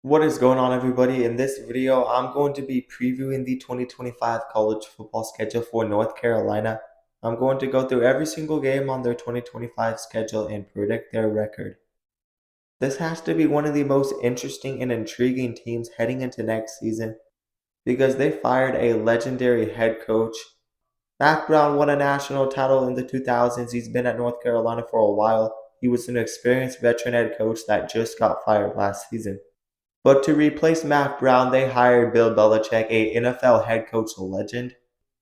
What is going on, everybody? In this video, I'm going to be previewing the 2025 college football schedule for North Carolina. I'm going to go through every single game on their 2025 schedule and predict their record. This has to be one of the most interesting and intriguing teams heading into next season because they fired a legendary head coach. Mack Brown won a national title in the 2000s. He's been at North Carolina for a while. He was an experienced veteran head coach that just got fired last season. But to replace Mack Brown, they hired Bill Belichick, a NFL head coach legend,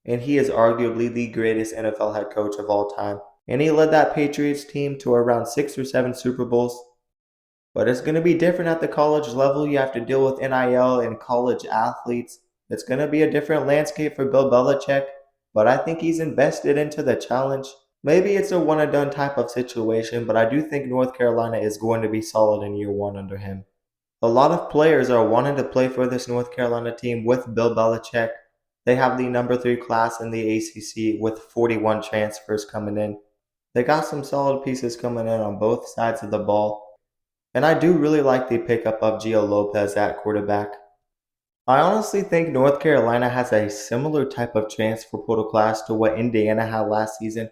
and he is arguably the greatest NFL head coach of all time. And he led that Patriots team to around 6 or 7 Super Bowls. But it's going to be different at the college level. You have to deal with NIL and college athletes. It's going to be a different landscape for Bill Belichick, but I think he's invested into the challenge. Maybe it's a one and done type of situation, but I do think North Carolina is going to be solid in year one under him. A lot of players are wanting to play for this North Carolina team with Bill Belichick. They have the number 3 class in the ACC with 41 transfers coming in. They got some solid pieces coming in on both sides of the ball. And I do really like the pickup of Gio Lopez at quarterback. I honestly think North Carolina has a similar type of transfer portal class to what Indiana had last season.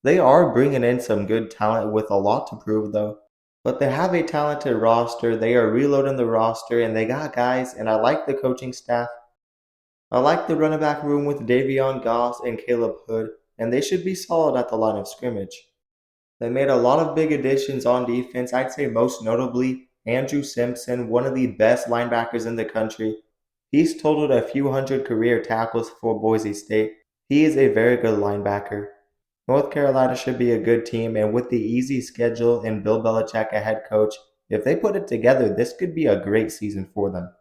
They are bringing in some good talent with a lot to prove, though. But they have a talented roster. They are reloading the roster, and they got guys, and I like the coaching staff. I like the running back room with Davion Goss and Caleb Hood, and they should be solid at the line of scrimmage. They made a lot of big additions on defense. I'd say most notably Andrew Simpson, one of the best linebackers in the country. He's totaled a few hundred career tackles for Boise State. He is a very good linebacker. North Carolina should be a good team, and with the easy schedule and Bill Belichick a head coach, if they put it together, this could be a great season for them.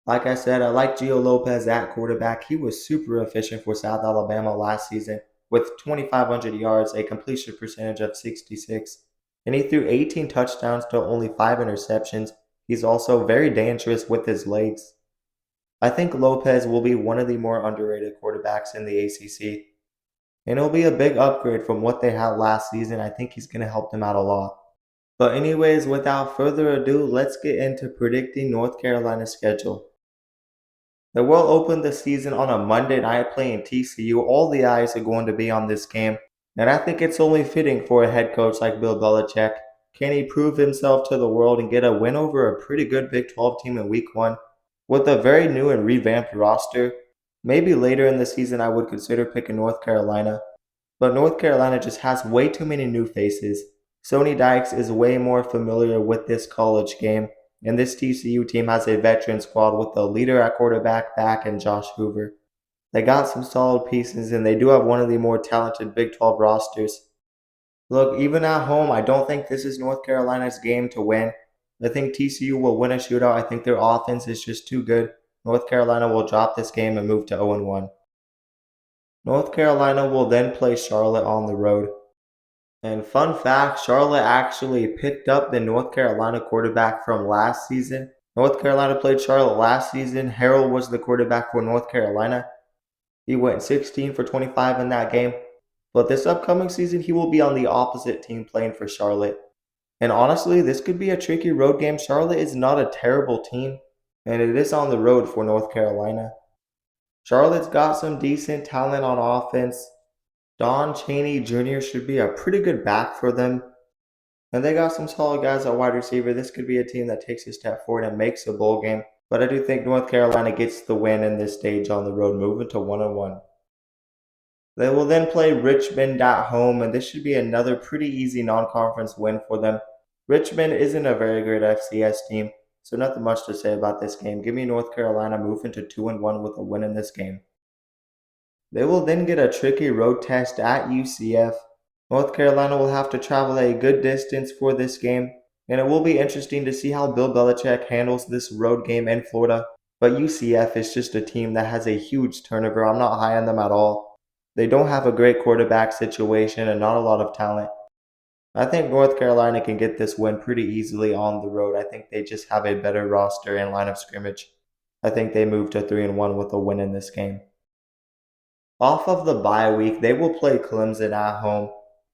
Like I said, I like Gio Lopez at quarterback. He was super efficient for South Alabama last season with 2,500 yards, a completion percentage of 66, and he threw 18 touchdowns to only 5 interceptions. He's also very dangerous with his legs. I think Lopez will be one of the more underrated quarterbacks in the ACC, and it'll be a big upgrade from what they had last season. I think he's going to help them out a lot. But anyways, without further ado, let's get into predicting North Carolina's schedule. They will open the season on a Monday night playing TCU. All the eyes are going to be on this game, and I think it's only fitting for a head coach like Bill Belichick. Can he prove himself to the world and get a win over a pretty good Big 12 team in Week 1? With a very new and revamped roster, maybe later in the season I would consider picking North Carolina. But North Carolina just has way too many new faces. Sonny Dykes is way more familiar with this college game, and this TCU team has a veteran squad with the leader at quarterback back and Josh Hoover. They got some solid pieces, and they do have one of the more talented Big 12 rosters. Look, even at home, I don't think this is North Carolina's game to win. I think TCU will win a shootout. I think their offense is just too good. North Carolina will drop this game and move to 0-1. North Carolina will then play Charlotte on the road. And fun fact, Charlotte actually picked up the North Carolina quarterback from last season. North Carolina played Charlotte last season. Harrell was the quarterback for North Carolina. He went 16 for 25 in that game. But this upcoming season, he will be on the opposite team playing for Charlotte. And honestly, this could be a tricky road game. Charlotte is not a terrible team, and it is on the road for North Carolina. Charlotte's got some decent talent on offense. Don Chaney Jr. should be a pretty good back for them. And they got some solid guys at wide receiver. This could be a team that takes a step forward and makes a bowl game. But I do think North Carolina gets the win in this stage on the road, moving to 1-1. They will then play Richmond at home, and this should be another pretty easy non-conference win for them. Richmond isn't a very great FCS team, so nothing much to say about this game. Give me North Carolina moving to 2-1 with a win in this game. They will then get a tricky road test at UCF. North Carolina will have to travel a good distance for this game, and it will be interesting to see how Bill Belichick handles this road game in Florida. But UCF is just a team that has a huge turnover. I'm not high on them at all. They don't have a great quarterback situation and not a lot of talent. I think North Carolina can get this win pretty easily on the road. I think they just have a better roster and line of scrimmage. I think they move to 3-1 with a win in this game. Off of the bye week, they will play Clemson at home.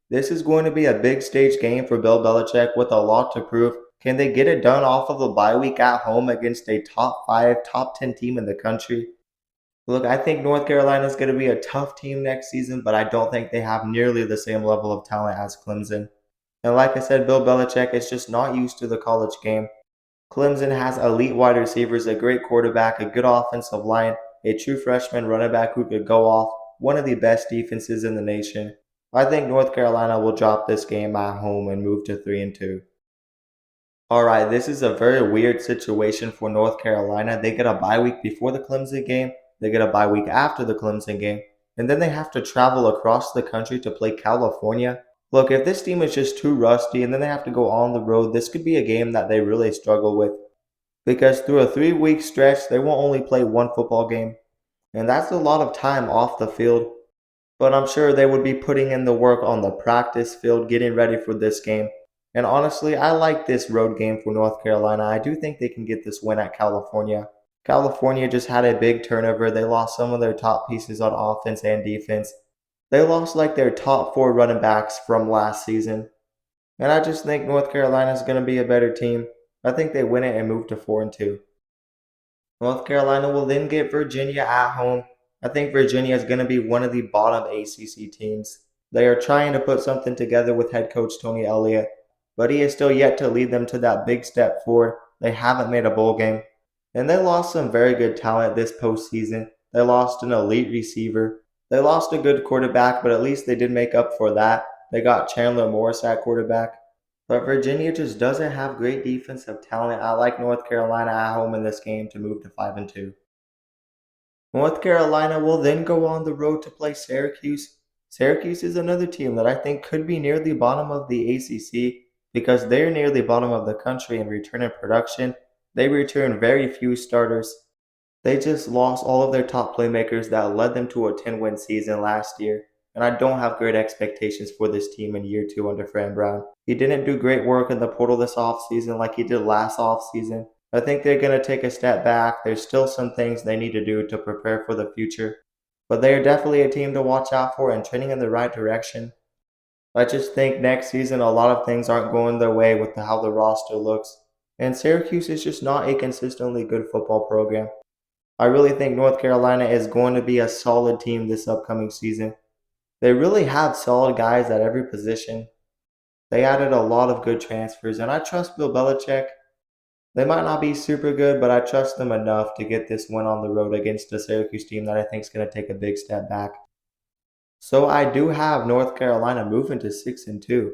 This is going to be a big stage game for Bill Belichick with a lot to prove. Can they get it done off of a bye week at home against a top 5, top 10 team in the country? Look, I think North Carolina is going to be a tough team next season, but I don't think they have nearly the same level of talent as Clemson. And like I said, Bill Belichick is just not used to the college game. Clemson has elite wide receivers, a great quarterback, a good offensive line, a true freshman running back who could go off, one of the best defenses in the nation. I think North Carolina will drop this game at home and move to 3-2. All right, this is a very weird situation for North Carolina. They get a bye week before the Clemson game, they get a bye week after the Clemson game, and then they have to travel across the country to play California. Look, if this team is just too rusty and then they have to go on the road, this could be a game that they really struggle with because through a 3 week stretch, they will only play one football game, and that's a lot of time off the field. But I'm sure they would be putting in the work on the practice field, getting ready for this game. And honestly, I like this road game for North Carolina. I do think they can get this win at California. California just had a big turnover. They lost some of their top pieces on offense and defense. They lost like their top 4 running backs from last season. And I just think North Carolina is going to be a better team. I think they win it and move to 4-2. North Carolina will then get Virginia at home. I think Virginia is going to be one of the bottom ACC teams. They are trying to put something together with head coach Tony Elliott, but he is still yet to lead them to that big step forward. They haven't made a bowl game. And they lost some very good talent this postseason. They lost an elite receiver. They lost a good quarterback, but at least they did make up for that. They got Chandler Morris at quarterback. But Virginia just doesn't have great defensive talent. I like North Carolina at home in this game to move to 5-2. North Carolina will then go on the road to play Syracuse. Syracuse is another team that I think could be near the bottom of the ACC because they're near the bottom of the country in return in production. They return very few starters. They just lost all of their top playmakers that led them to a 10-win season last year, and I don't have great expectations for this team in year 2 under Fran Brown. He didn't do great work in the portal this offseason like he did last offseason. I think they're going to take a step back. There's still some things they need to do to prepare for the future, but they are definitely a team to watch out for and trending in the right direction. I just think next season a lot of things aren't going their way with how the roster looks, and Syracuse is just not a consistently good football program. I really think North Carolina is going to be a solid team this upcoming season. They really have solid guys at every position. They added a lot of good transfers, and I trust Bill Belichick. They might not be super good, but I trust them enough to get this win on the road against a Syracuse team that I think is going to take a big step back. So I do have North Carolina moving to 6-2.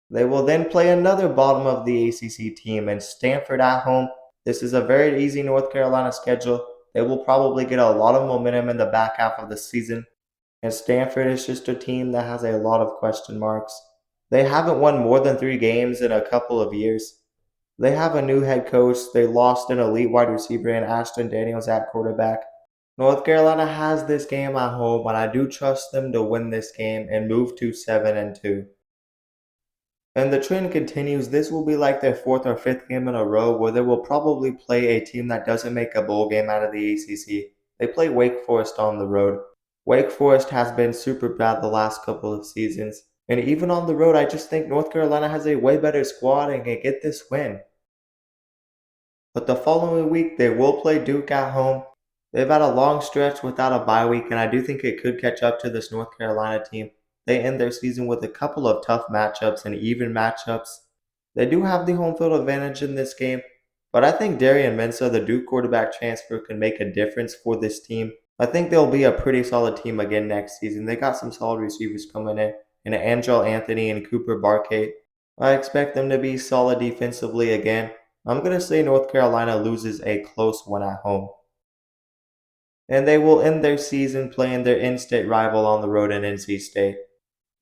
They will then play another bottom of the ACC team in Stanford at home. This is a very easy North Carolina schedule. They will probably get a lot of momentum in the back half of the season. And Stanford is just a team that has a lot of question marks. They haven't won more than 3 games in a couple of years. They have a new head coach. They lost an elite wide receiver in Ashton Daniels at quarterback. North Carolina has this game at home, and I do trust them to win this game and move to 7-2. And the trend continues. This will be like their 4th or 5th game in a row where they will probably play a team that doesn't make a bowl game out of the ACC. They play Wake Forest on the road. Wake Forest has been super bad the last couple of seasons. And even on the road, I just think North Carolina has a way better squad and can get this win. But the following week, they will play Duke at home. They've had a long stretch without a bye week, and I do think it could catch up to this North Carolina team. They end their season with a couple of tough matchups and even matchups. They do have the home field advantage in this game, but I think Darian Mensah, the Duke quarterback transfer, can make a difference for this team. I think they'll be a pretty solid team again next season. They got some solid receivers coming in Angel Anthony and Cooper Barkate. I expect them to be solid defensively again. I'm going to say North Carolina loses a close one at home. And they will end their season playing their in-state rival on the road in NC State.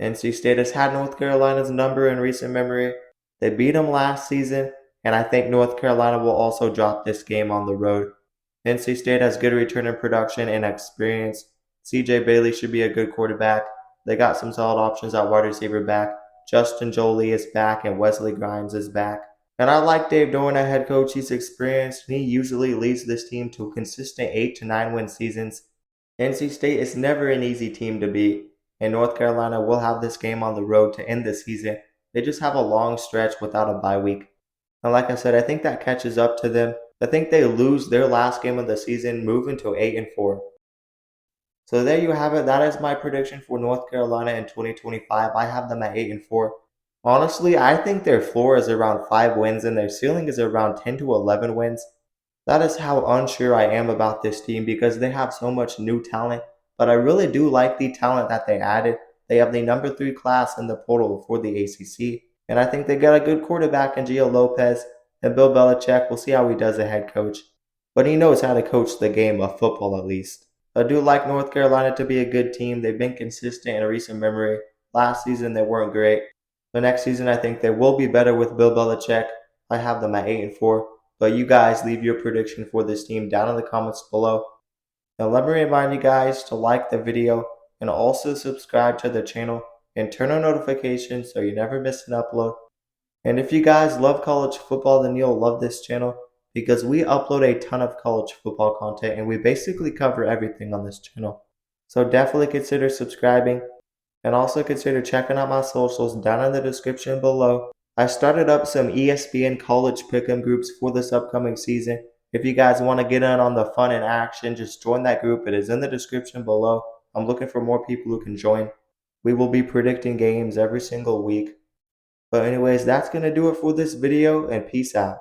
NC State has had North Carolina's number in recent memory. They beat them last season, and I think North Carolina will also drop this game on the road. NC State has good return in production and experience. CJ Bailey should be a good quarterback. They got some solid options at wide receiver back. Justin Jolie is back and Wesley Grimes is back. And I like Dave Doeren as head coach. He's experienced, and he usually leads this team to consistent 8 to 9 win seasons. NC State is never an easy team to beat, and North Carolina will have this game on the road to end the season. They just have a long stretch without a bye week. And like I said, I think that catches up to them. I think they lose their last game of the season, move into 8-4. So there you have it. That is my prediction for North Carolina in 2025. I have them at 8-4. Honestly, I think their floor is around 5 wins and their ceiling is around 10 to 11 wins. That is how unsure I am about this team because they have so much new talent. But I really do like the talent that they added. They have the number 3 class in the portal for the ACC. And I think they got a good quarterback in Gio Lopez. And Bill Belichick, we'll see how he does as head coach. But he knows how to coach the game of football at least. I do like North Carolina to be a good team. They've been consistent in recent memory. Last season they weren't great. The next season I think they will be better with Bill Belichick. I have them at 8-4. But you guys leave your prediction for this team down in the comments below. Now let me remind you guys to like the video and also subscribe to the channel and turn on notifications so you never miss an upload. And if you guys love college football, then you'll love this channel because we upload a ton of college football content and we basically cover everything on this channel. So definitely consider subscribing and also consider checking out my socials down in the description below. I started up some ESPN college pick'em groups for this upcoming season. If you guys want to get in on the fun and action, just join that group. It is in the description below. I'm looking for more people who can join. We will be predicting games every single week. But anyways, that's going to do it for this video and peace out.